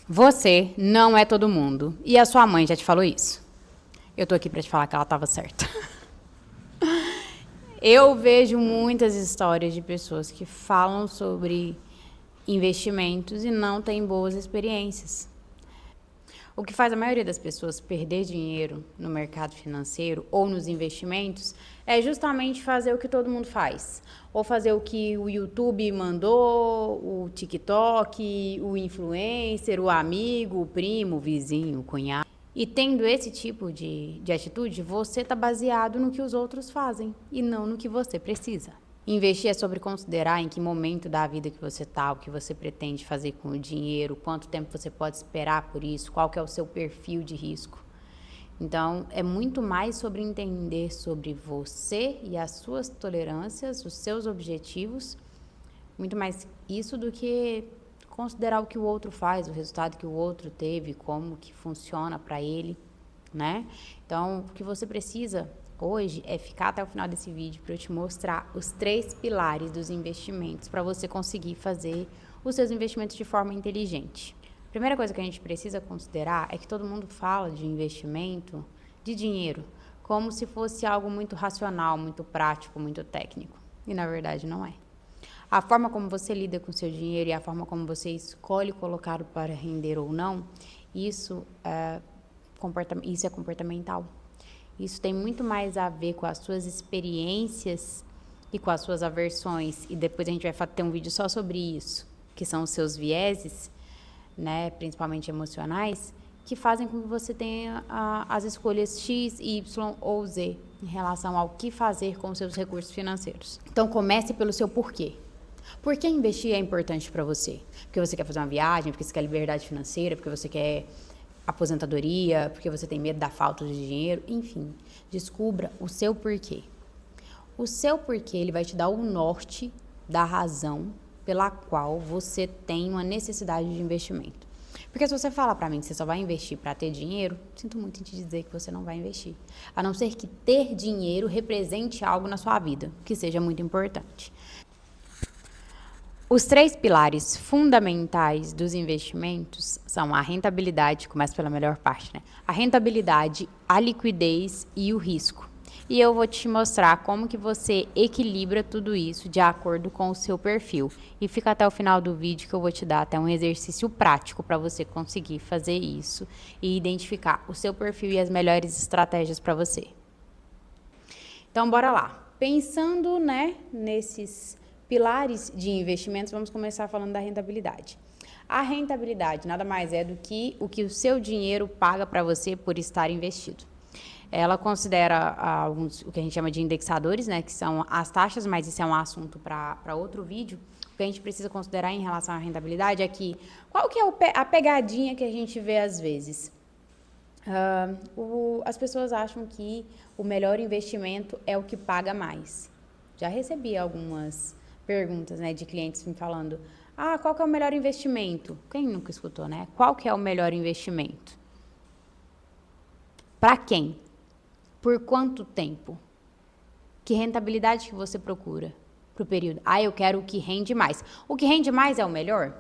Você não é todo mundo. E a sua mãe já te falou isso? Eu tô aqui pra te falar que ela tava certa. Eu vejo muitas histórias de pessoas que falam sobre investimentos e não têm boas experiências. O que faz a maioria das pessoas perder dinheiro no mercado financeiro ou nos investimentos é justamente fazer o que todo mundo faz. Ou fazer o que o YouTube mandou, o TikTok, o influencer, o amigo, o primo, o vizinho, o cunhado. E tendo esse tipo de atitude, você está baseado no que os outros fazem e não no que você precisa. Investir é sobre considerar em que momento da vida que você está, o que você pretende fazer com o dinheiro, quanto tempo você pode esperar por isso, qual que é o seu perfil de risco. Então, é muito mais sobre entender sobre você e as suas tolerâncias, os seus objetivos, muito mais isso do que considerar o que o outro faz, o resultado que o outro teve, como que funciona para ele, né? Então, o que você precisa hoje é ficar até o final desse vídeo para eu te mostrar os 3 pilares dos investimentos para você conseguir fazer os seus investimentos de forma inteligente. A primeira coisa que a gente precisa considerar é que todo mundo fala de investimento, de dinheiro, como se fosse algo muito racional, muito prático, muito técnico. E na verdade não é. A forma como você lida com o seu dinheiro e a forma como você escolhe colocá-lo para render ou não, isso é comportamental. Isso tem muito mais a ver com as suas experiências e com as suas aversões. E depois a gente vai ter um vídeo só sobre isso, que são os seus vieses, né, principalmente emocionais, que fazem com que você tenha as escolhas X, Y ou Z em relação ao que fazer com os seus recursos financeiros. Então comece pelo seu porquê. Por que investir é importante para você? Porque você quer fazer uma viagem, porque você quer liberdade financeira, porque você quer aposentadoria, porque você tem medo da falta de dinheiro, enfim, descubra o seu porquê. O seu porquê, ele vai te dar o norte da razão pela qual você tem uma necessidade de investimento. Porque se você falar para mim que você só vai investir para ter dinheiro, sinto muito em te dizer que você não vai investir. A não ser que ter dinheiro represente algo na sua vida, que seja muito importante. Os 3 pilares fundamentais dos investimentos são a rentabilidade, começa pela melhor parte, né? A rentabilidade, a liquidez e o risco. E eu vou te mostrar como que você equilibra tudo isso de acordo com o seu perfil. E fica até o final do vídeo que eu vou te dar até um exercício prático para você conseguir fazer isso e identificar o seu perfil e as melhores estratégias para você. Então, bora lá. Pensando, né, nesses pilares de investimentos, vamos começar falando da rentabilidade. A rentabilidade nada mais é do que o seu dinheiro paga para você por estar investido. Ela considera alguns, o que a gente chama de indexadores, né, que são as taxas, mas isso é um assunto para outro vídeo. O que a gente precisa considerar em relação à rentabilidade é que, qual que é a pegadinha que a gente vê às vezes? As pessoas acham que o melhor investimento é o que paga mais. Já recebi algumas perguntas, né, de clientes me falando: qual que é o melhor investimento? Quem nunca escutou, né? Qual que é o melhor investimento? Para quem? Por quanto tempo? Que rentabilidade que você procura para o período? Eu quero o que rende mais. O que rende mais é o melhor?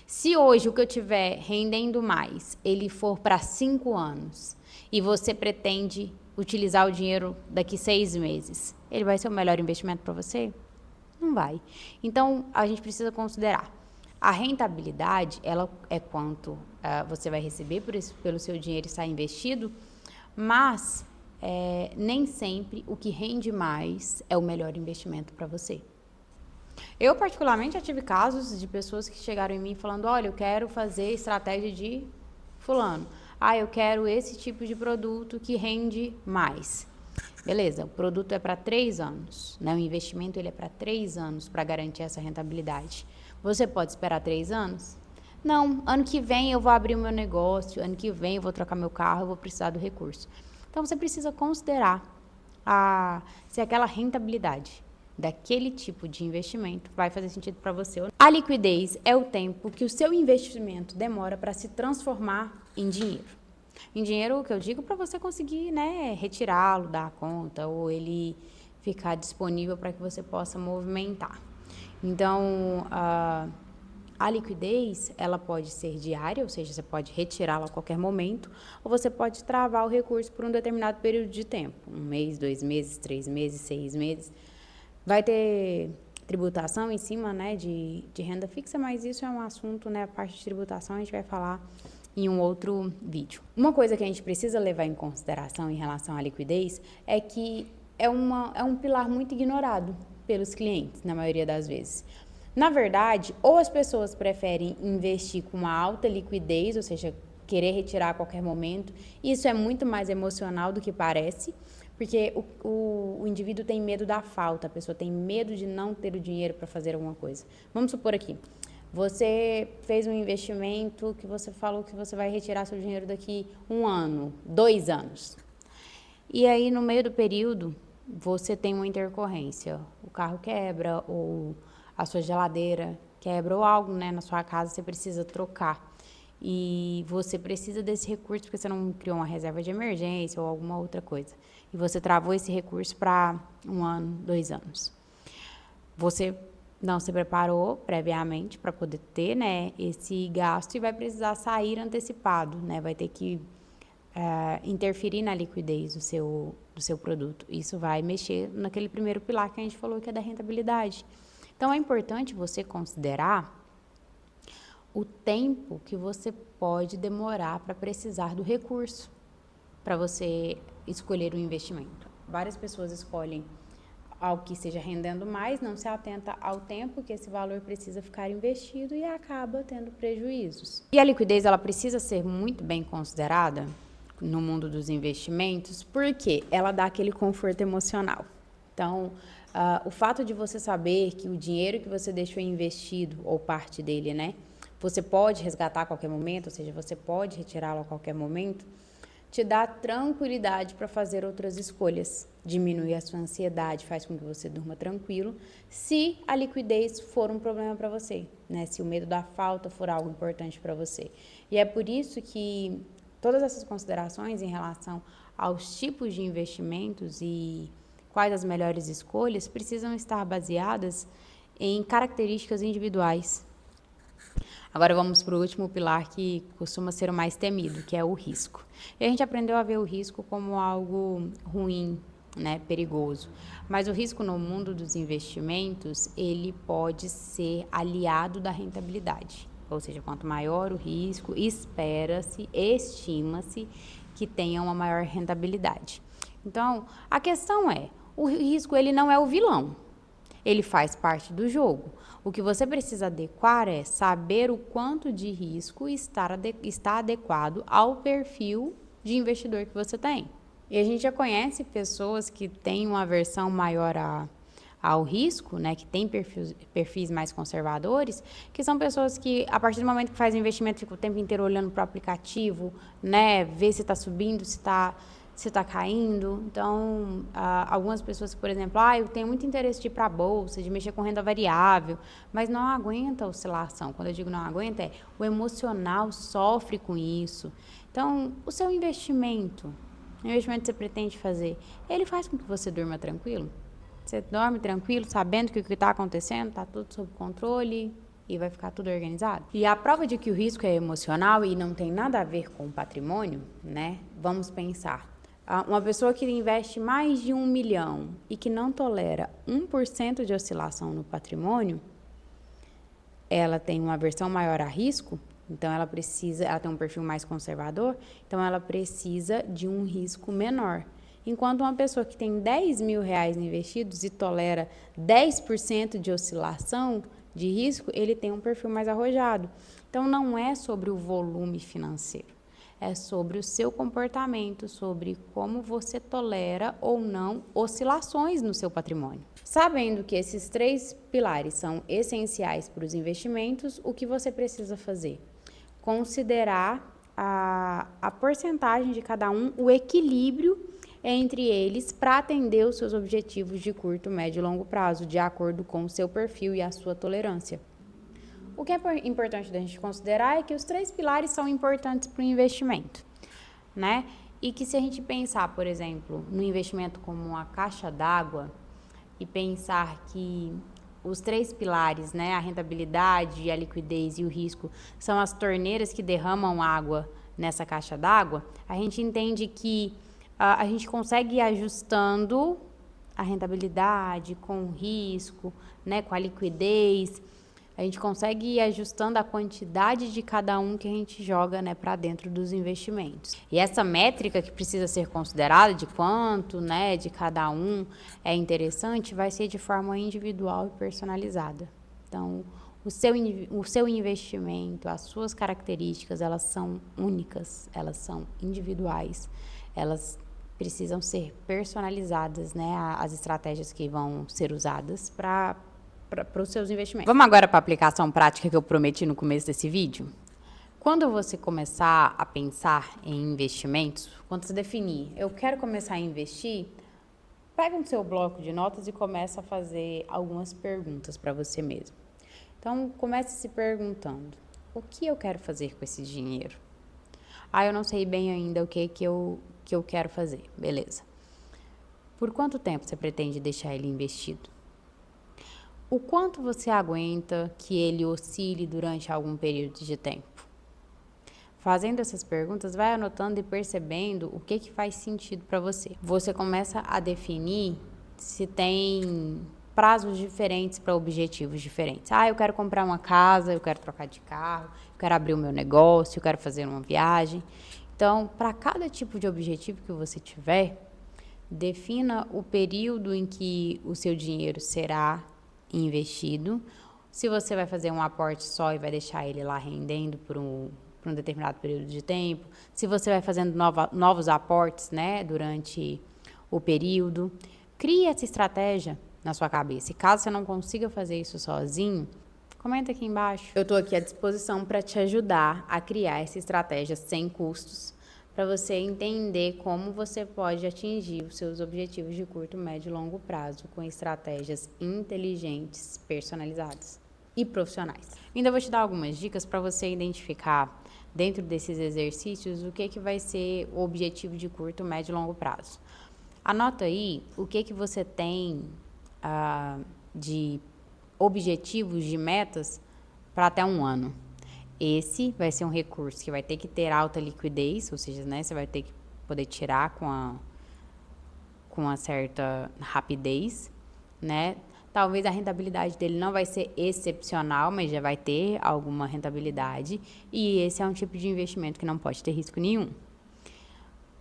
Se hoje o que eu tiver rendendo mais, ele for para 5 anos e você pretende utilizar o dinheiro daqui 6 meses, ele vai ser o melhor investimento para você? Não vai. Então, a gente precisa considerar. A rentabilidade, ela é quanto você vai receber pelo seu dinheiro estar investido, mas nem sempre o que rende mais é o melhor investimento para você. Eu, particularmente, já tive casos de pessoas que chegaram em mim falando: olha, eu quero fazer estratégia de fulano. Eu quero esse tipo de produto que rende mais. Beleza, o produto é para 3 anos, né? O investimento ele é para 3 anos para garantir essa rentabilidade. Você pode esperar 3 anos? Não, ano que vem eu vou abrir o meu negócio, ano que vem eu vou trocar meu carro, eu vou precisar do recurso. Então, você precisa considerar se aquela rentabilidade daquele tipo de investimento vai fazer sentido para você. A liquidez é o tempo que o seu investimento demora para se transformar em dinheiro. Em dinheiro, o que eu digo, para você conseguir, né, retirá-lo da conta ou ele ficar disponível para que você possa movimentar. Então, A liquidez, ela pode ser diária, ou seja, você pode retirá-la a qualquer momento, ou você pode travar o recurso por um determinado período de tempo, 1 mês, 2 meses, 3 meses, 6 meses. Vai ter tributação em cima, né, de renda fixa, mas isso é um assunto, né, a parte de tributação a gente vai falar em um outro vídeo. Uma coisa que a gente precisa levar em consideração em relação à liquidez é que é um pilar muito ignorado pelos clientes, na maioria das vezes. Na verdade, ou as pessoas preferem investir com uma alta liquidez, ou seja, querer retirar a qualquer momento, isso é muito mais emocional do que parece, porque o indivíduo tem medo da falta, a pessoa tem medo de não ter o dinheiro para fazer alguma coisa. Vamos supor aqui, você fez um investimento que você falou que você vai retirar seu dinheiro daqui 1 ano, 2 anos. E aí, no meio do período, você tem uma intercorrência. O carro quebra, ou a sua geladeira quebra, ou algo, né, na sua casa você precisa trocar. E você precisa desse recurso porque você não criou uma reserva de emergência ou alguma outra coisa. E você travou esse recurso para 1 ano, 2 anos. Você não se preparou previamente para poder ter, né, esse gasto e vai precisar sair antecipado, né? Vai ter que interferir na liquidez do seu produto. Isso vai mexer naquele primeiro pilar que a gente falou, que é da rentabilidade. Então, é importante você considerar o tempo que você pode demorar para precisar do recurso, para você escolher um investimento. Várias pessoas escolhem algo que esteja rendendo mais, não se atenta ao tempo que esse valor precisa ficar investido e acaba tendo prejuízos. E a liquidez, ela precisa ser muito bem considerada no mundo dos investimentos, porque ela dá aquele conforto emocional. Então, o fato de você saber que o dinheiro que você deixou investido, ou parte dele, né, você pode resgatar a qualquer momento, ou seja, você pode retirá-lo a qualquer momento, te dá tranquilidade para fazer outras escolhas. Diminui a sua ansiedade, faz com que você durma tranquilo, se a liquidez for um problema para você, né? Se o medo da falta for algo importante para você. E é por isso que todas essas considerações em relação aos tipos de investimentos e quais as melhores escolhas precisam estar baseadas em características individuais. Agora vamos para o último pilar que costuma ser o mais temido, que é o risco. E a gente aprendeu a ver o risco como algo ruim, né, perigoso. Mas o risco no mundo dos investimentos, ele pode ser aliado da rentabilidade. Ou seja, quanto maior o risco, espera-se, estima-se que tenha uma maior rentabilidade. Então, a questão é, o risco ele não é o vilão. Ele faz parte do jogo. O que você precisa adequar é saber o quanto de risco está adequado ao perfil de investidor que você tem. E a gente já conhece pessoas que têm uma aversão maior ao risco, né, que tem perfis mais conservadores, que são pessoas que, a partir do momento que faz investimento, ficam o tempo inteiro olhando para o aplicativo, né, ver se está subindo, se está caindo. Então, algumas pessoas, por exemplo, eu tenho muito interesse de ir para a bolsa, de mexer com renda variável, mas não aguenta a oscilação. Quando eu digo não aguenta, o emocional sofre com isso. Então, o seu investimento, o investimento que você pretende fazer, ele faz com que você durma tranquilo? Você dorme tranquilo, sabendo que o que está acontecendo está tudo sob controle e vai ficar tudo organizado? E a prova de que o risco é emocional e não tem nada a ver com o patrimônio, né? Vamos pensar. Uma pessoa que investe mais de 1 milhão e que não tolera 1% de oscilação no patrimônio, ela tem uma aversão maior a risco, então ela tem um perfil mais conservador, então ela precisa de um risco menor. Enquanto uma pessoa que tem 10 mil reais investidos e tolera 10% de oscilação de risco, ele tem um perfil mais arrojado. Então, não é sobre o volume financeiro, é sobre o seu comportamento, sobre como você tolera ou não oscilações no seu patrimônio. Sabendo que esses 3 pilares são essenciais para os investimentos, o que você precisa fazer? Considerar a porcentagem de cada um, o equilíbrio entre eles para atender os seus objetivos de curto, médio e longo prazo, de acordo com o seu perfil e a sua tolerância. O que é importante da gente considerar é que os 3 pilares são importantes para o investimento, né? E que se a gente pensar, por exemplo, no investimento como uma caixa d'água e pensar que os 3 pilares, né, a rentabilidade, a liquidez e o risco, são as torneiras que derramam água nessa caixa d'água, a gente entende que a gente consegue ir ajustando a rentabilidade com o risco, né, com a liquidez. A gente consegue ir ajustando a quantidade de cada um que a gente joga, né, para dentro dos investimentos. E essa métrica que precisa ser considerada de quanto, né, de cada um é interessante, vai ser de forma individual e personalizada. Então, o seu investimento, as suas características, elas são únicas, elas são individuais, elas precisam ser personalizadas, né, as estratégias que vão ser usadas para os seus investimentos. Vamos agora para a aplicação prática que eu prometi no começo desse vídeo? Quando você começar a pensar em investimentos, quando você definir, eu quero começar a investir, pega no seu bloco de notas e começa a fazer algumas perguntas para você mesmo. Então, comece se perguntando, o que eu quero fazer com esse dinheiro? Eu não sei bem ainda o que eu quero fazer. Beleza. Por quanto tempo você pretende deixar ele investido? O quanto você aguenta que ele oscile durante algum período de tempo? Fazendo essas perguntas, vai anotando e percebendo o que faz sentido para você. Você começa a definir se tem prazos diferentes para objetivos diferentes. Eu quero comprar uma casa, eu quero trocar de carro, eu quero abrir o meu negócio, eu quero fazer uma viagem. Então, para cada tipo de objetivo que você tiver, defina o período em que o seu dinheiro será investido. Se você vai fazer um aporte só e vai deixar ele lá rendendo por um determinado período de tempo. Se você vai fazendo novos aportes, né, durante o período. Crie essa estratégia na sua cabeça. E caso você não consiga fazer isso sozinho, comenta aqui embaixo. Eu estou aqui à disposição para te ajudar a criar essa estratégia sem custos, para você entender como você pode atingir os seus objetivos de curto, médio e longo prazo com estratégias inteligentes, personalizadas e profissionais. Ainda vou te dar algumas dicas para você identificar dentro desses exercícios o que vai ser o objetivo de curto, médio e longo prazo. Anota aí o que você tem de objetivos, de metas para até um ano. Esse vai ser um recurso que vai ter que ter alta liquidez, ou seja, né, você vai ter que poder tirar com uma certa rapidez, né? Talvez a rentabilidade dele não vai ser excepcional, mas já vai ter alguma rentabilidade. E esse é um tipo de investimento que não pode ter risco nenhum.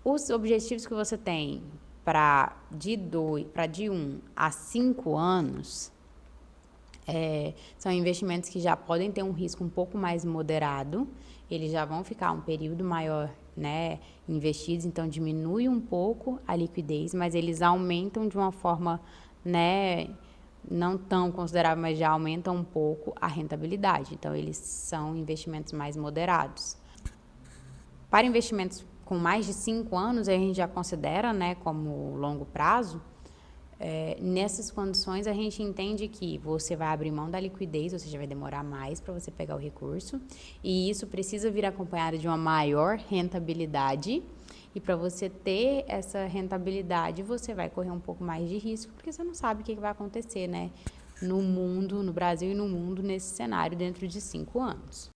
Os objetivos que você tem para de 1 a 5 anos, são investimentos que já podem ter um risco um pouco mais moderado, eles já vão ficar um período maior, né, investidos, então diminui um pouco a liquidez, mas eles aumentam de uma forma, né, não tão considerável, mas já aumentam um pouco a rentabilidade. Então, eles são investimentos mais moderados. Para investimentos com mais de 5 anos, a gente já considera, né, como longo prazo. Nessas condições, a gente entende que você vai abrir mão da liquidez, ou seja, vai demorar mais para você pegar o recurso, e isso precisa vir acompanhado de uma maior rentabilidade, e para você ter essa rentabilidade, você vai correr um pouco mais de risco, porque você não sabe o que vai acontecer, né, no mundo, no Brasil e no mundo, nesse cenário dentro de 5 anos.